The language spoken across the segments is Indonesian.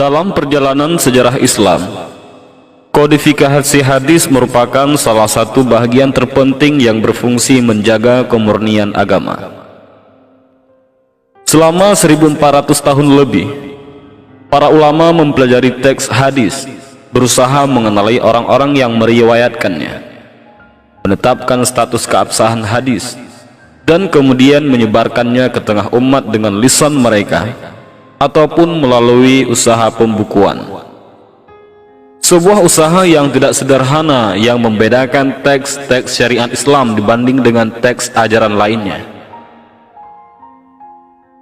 Dalam perjalanan sejarah Islam, kodifikasi hadis merupakan salah satu bagian terpenting yang berfungsi menjaga kemurnian agama. Selama 1400 tahun lebih, para ulama mempelajari teks hadis, berusaha mengenali orang-orang yang meriwayatkannya, menetapkan status keabsahan hadis, dan kemudian menyebarkannya ke tengah umat dengan lisan mereka ataupun melalui usaha pembukuan. Sebuah usaha yang tidak sederhana yang membedakan teks-teks syariat Islam dibanding dengan teks ajaran lainnya.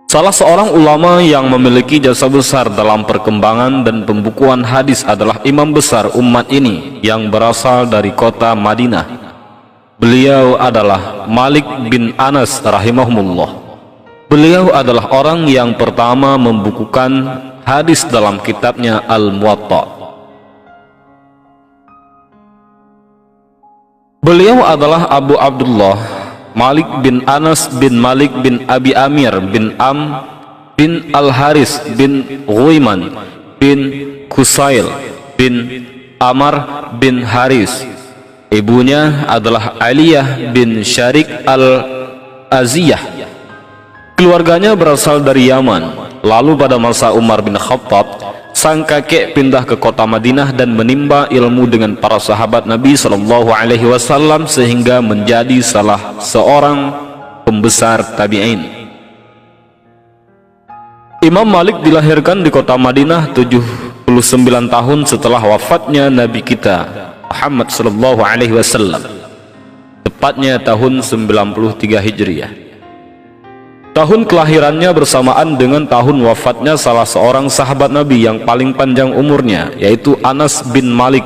Salah seorang ulama yang memiliki jasa besar dalam perkembangan dan pembukuan hadis adalah imam besar umat ini yang berasal dari kota Madinah. Beliau adalah Malik bin Anas rahimahumullah. Beliau adalah orang yang pertama membukukan hadis dalam kitabnya Al-Muwatta. Beliau adalah Abu Abdullah Malik bin Anas bin Malik bin Abi Amir bin Am bin Al-Haris bin Ghuiman bin Kusail bin Amar bin Haris. Ibunya adalah Aliyah bin Syarik Al-Aziyah. Keluarganya berasal dari Yaman. Lalu pada masa Umar bin Khattab, sang kakek pindah ke kota Madinah dan menimba ilmu dengan para sahabat Nabi SAW sehingga menjadi salah seorang pembesar tabi'in. Imam Malik dilahirkan di kota Madinah 79 tahun setelah wafatnya Nabi kita Muhammad SAW, tepatnya tahun 93 Hijriah. Tahun kelahirannya bersamaan dengan tahun wafatnya salah seorang sahabat Nabi yang paling panjang umurnya, yaitu Anas bin Malik.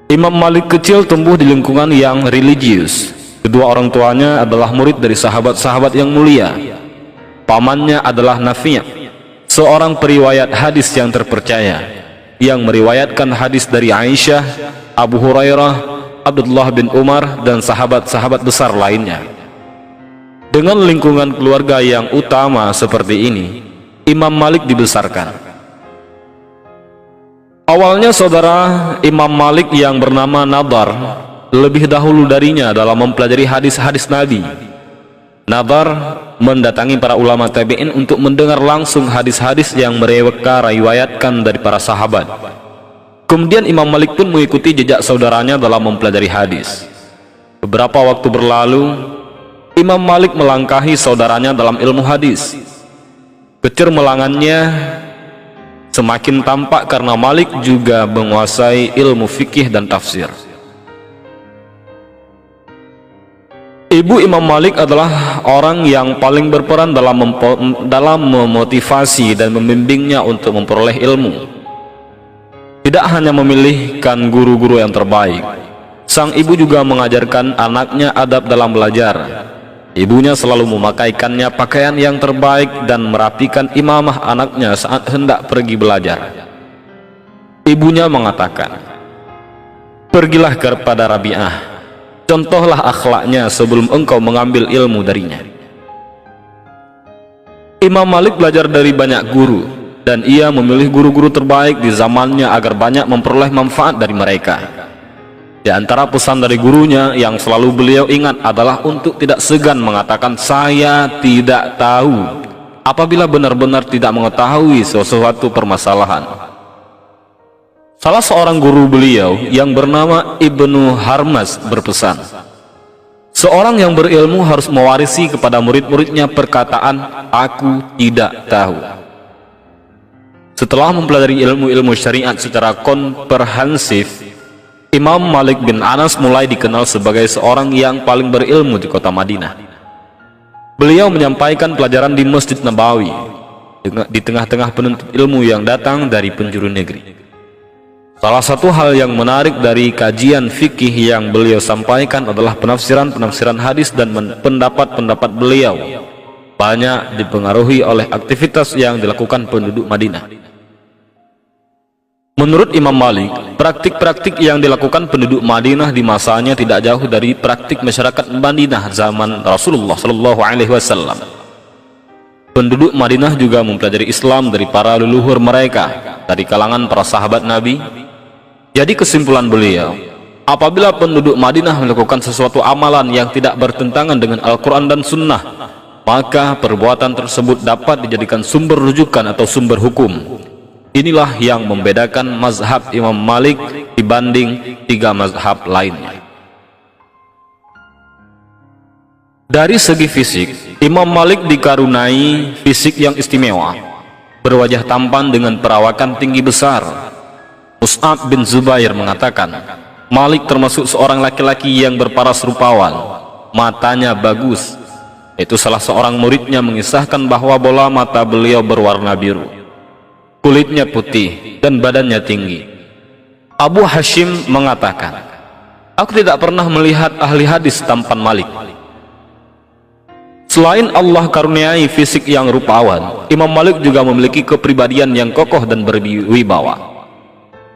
Imam Malik kecil tumbuh di lingkungan yang religius. Kedua orang tuanya adalah murid dari sahabat-sahabat yang mulia. Pamannya adalah Nafi', seorang periwayat hadis yang terpercaya, yang meriwayatkan hadis dari Aisyah, Abu Hurairah, Abdullah bin Umar, dan sahabat-sahabat besar lainnya. Dengan lingkungan keluarga yang utama seperti ini, Imam Malik dibesarkan. Awalnya saudara Imam Malik yang bernama Nadar lebih dahulu darinya dalam mempelajari hadis-hadis Nabi. Nadar mendatangi para ulama tabi'in untuk mendengar langsung hadis-hadis yang mereka riwayatkan dari para sahabat. Kemudian Imam Malik pun mengikuti jejak saudaranya dalam mempelajari hadis. Beberapa waktu berlalu, Imam Malik melangkahi saudaranya dalam ilmu hadis. Kecermelangannya semakin tampak karena Malik juga menguasai ilmu fikih dan tafsir. Ibu Imam Malik adalah orang yang paling berperan dalam memotivasi dan membimbingnya untuk memperoleh ilmu. Tidak hanya memilihkan guru-guru yang terbaik, sang ibu juga mengajarkan anaknya adab dalam belajar. Ibunya selalu memakaikannya pakaian yang terbaik dan merapikan imamah anaknya saat hendak pergi belajar. Ibunya mengatakan, "Pergilah kepada Rabi'ah, contohlah akhlaknya sebelum engkau mengambil ilmu darinya." Imam Malik belajar dari banyak guru, dan ia memilih guru-guru terbaik di zamannya agar banyak memperoleh manfaat dari mereka. Di antara pesan dari gurunya yang selalu beliau ingat adalah untuk tidak segan mengatakan "saya tidak tahu" apabila benar-benar tidak mengetahui sesuatu permasalahan. Salah seorang guru beliau yang bernama Ibnu Harmas berpesan, seorang yang berilmu harus mewarisi kepada murid-muridnya perkataan "aku tidak tahu". Setelah mempelajari ilmu-ilmu syariat secara komprehensif, Imam Malik bin Anas mulai dikenal sebagai seorang yang paling berilmu di kota Madinah. Beliau menyampaikan pelajaran di Masjid Nabawi di tengah-tengah penuntut ilmu yang datang dari penjuru negeri. Salah satu hal yang menarik dari kajian fikih yang beliau sampaikan adalah penafsiran-penafsiran hadis, dan pendapat-pendapat beliau banyak dipengaruhi oleh aktivitas yang dilakukan penduduk Madinah. Menurut Imam Malik, praktik-praktik yang dilakukan penduduk Madinah di masanya tidak jauh dari praktik masyarakat Madinah zaman Rasulullah SAW. Penduduk Madinah juga mempelajari Islam dari para leluhur mereka, dari kalangan para sahabat Nabi. Jadi kesimpulan beliau, apabila penduduk Madinah melakukan sesuatu amalan yang tidak bertentangan dengan Al-Quran dan Sunnah, maka perbuatan tersebut dapat dijadikan sumber rujukan atau sumber hukum. Inilah yang membedakan mazhab Imam Malik dibanding 3 mazhab lainnya. Dari segi fisik, Imam Malik dikaruniai fisik yang istimewa, berwajah tampan dengan perawakan tinggi besar. Mus'ab bin Zubair mengatakan, Malik termasuk seorang laki-laki yang berparas rupawan, matanya bagus. Itu salah seorang muridnya mengisahkan bahwa bola mata beliau berwarna biru, kulitnya putih dan badannya tinggi. Abu Hashim mengatakan, aku tidak pernah melihat ahli hadis tampan Malik. Selain Allah karuniai fisik yang rupawan, Imam Malik juga memiliki kepribadian yang kokoh dan berwibawa.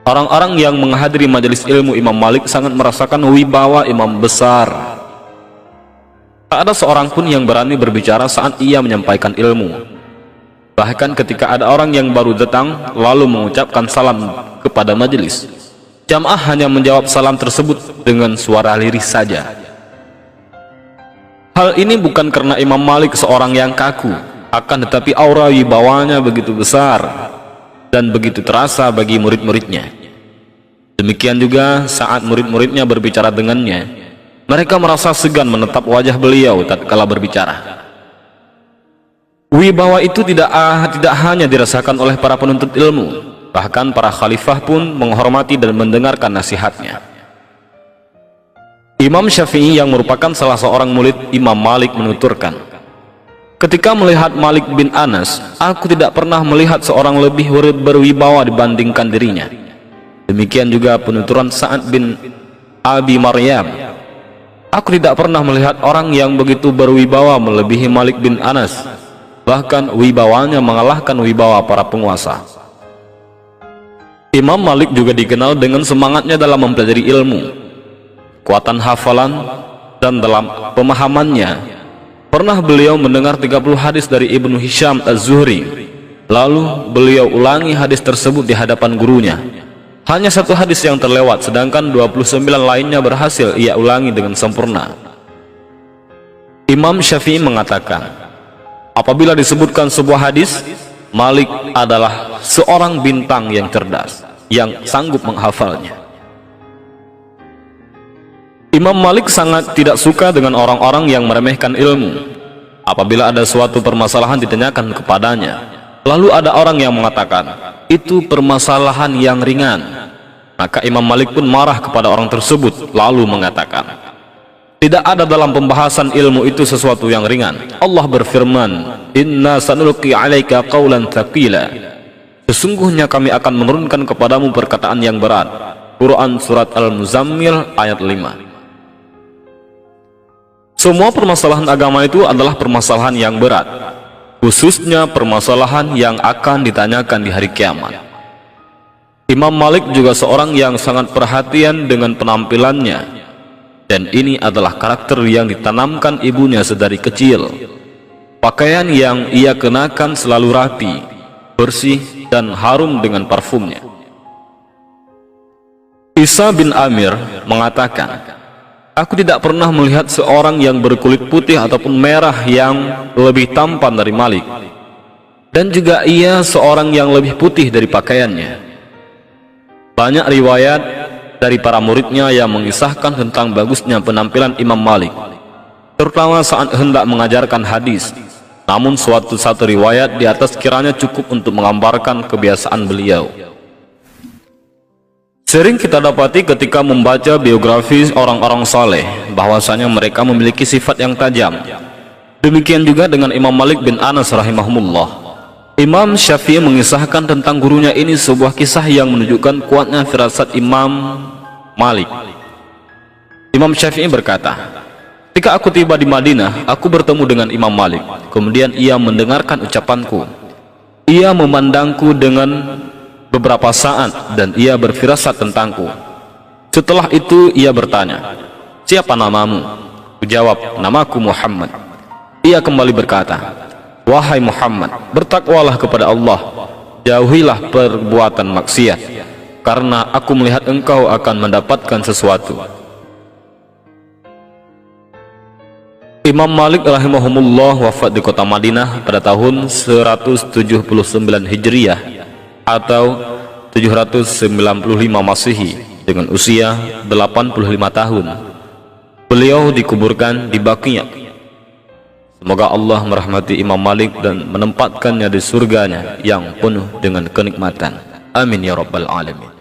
Orang-orang yang menghadiri majelis ilmu Imam Malik sangat merasakan wibawa imam besar. Tak ada seorang pun yang berani berbicara saat ia menyampaikan ilmu. Bahkan ketika ada orang yang baru datang lalu mengucapkan salam kepada majelis, jamaah hanya menjawab salam tersebut dengan suara lirih saja. Hal ini bukan karena Imam Malik seorang yang kaku, akan tetapi aura wibawanya begitu besar dan begitu terasa bagi murid-muridnya. Demikian juga saat murid-muridnya berbicara dengannya, mereka merasa segan menatap wajah beliau tatkala berbicara. Wibawa itu tidak hanya dirasakan oleh para penuntut ilmu, bahkan para khalifah pun menghormati dan mendengarkan nasihatnya. Imam Syafi'i yang merupakan salah seorang murid Imam Malik menuturkan, ketika melihat Malik bin Anas, aku tidak pernah melihat seorang lebih berwibawa dibandingkan dirinya. Demikian juga penuturan Sa'ad bin Abi Maryam, aku tidak pernah melihat orang yang begitu berwibawa melebihi Malik bin Anas, bahkan wibawanya mengalahkan wibawa para penguasa. Imam Malik juga dikenal dengan semangatnya dalam mempelajari ilmu, kuatan hafalan, dan dalam pemahamannya. Pernah beliau mendengar 30 hadis dari Ibnu Hisham Az-Zuhri, lalu beliau ulangi hadis tersebut di hadapan gurunya. Hanya 1 hadis yang terlewat, sedangkan 29 lainnya berhasil ia ulangi dengan sempurna. Imam Syafi'i mengatakan, apabila disebutkan sebuah hadis, Malik adalah seorang bintang yang cerdas, yang sanggup menghafalnya. Imam Malik sangat tidak suka dengan orang-orang yang meremehkan ilmu. Apabila ada suatu permasalahan ditanyakan kepadanya, lalu ada orang yang mengatakan, itu permasalahan yang ringan, maka Imam Malik pun marah kepada orang tersebut, lalu mengatakan, tidak ada dalam pembahasan ilmu itu sesuatu yang ringan. Allah berfirman, inna sanulqi alaika qawlan thaqila, sesungguhnya kami akan menurunkan kepadamu perkataan yang berat. Quran Surat Al-Muzammil ayat 5. Semua permasalahan agama itu adalah permasalahan yang berat, khususnya permasalahan yang akan ditanyakan di hari kiamat. Imam Malik juga seorang yang sangat perhatian dengan penampilannya, dan ini adalah karakter yang ditanamkan ibunya sedari kecil. Pakaian yang ia kenakan selalu rapi, bersih, dan harum dengan parfumnya. Isa bin Amir mengatakan, aku tidak pernah melihat seorang yang berkulit putih ataupun merah yang lebih tampan dari Malik, dan juga ia seorang yang lebih putih dari pakaiannya. Banyak riwayat dari para muridnya yang mengisahkan tentang bagusnya penampilan Imam Malik, terutama saat hendak mengajarkan hadis. Namun satu riwayat di atas kiranya cukup untuk menggambarkan kebiasaan beliau. Sering kita dapati ketika membaca biografi orang-orang saleh, bahwasanya mereka memiliki sifat yang tajam. Demikian juga dengan Imam Malik bin Anas rahimahumullah. Imam Syafi'i mengisahkan tentang gurunya ini sebuah kisah yang menunjukkan kuatnya firasat Imam Malik. Imam Syafi'i berkata, ketika aku tiba di Madinah, aku bertemu dengan Imam Malik. Kemudian ia mendengarkan ucapanku. Ia memandangku dengan beberapa saat dan ia berfirasat tentangku. Setelah itu ia bertanya, siapa namamu? Kujawab, namaku Muhammad. Ia kembali berkata, Wahai Muhammad, bertakwalah kepada Allah, jauhilah perbuatan maksiat, karena aku melihat engkau akan mendapatkan sesuatu. Imam Malik rahimahumullah wafat di kota Madinah pada tahun 179 Hijriah atau 795 Masehi dengan usia 85 tahun. Beliau dikuburkan di Baqi'. Semoga Allah merahmati Imam Malik dan menempatkannya di surganya yang penuh dengan kenikmatan. Amin ya rabbal alamin.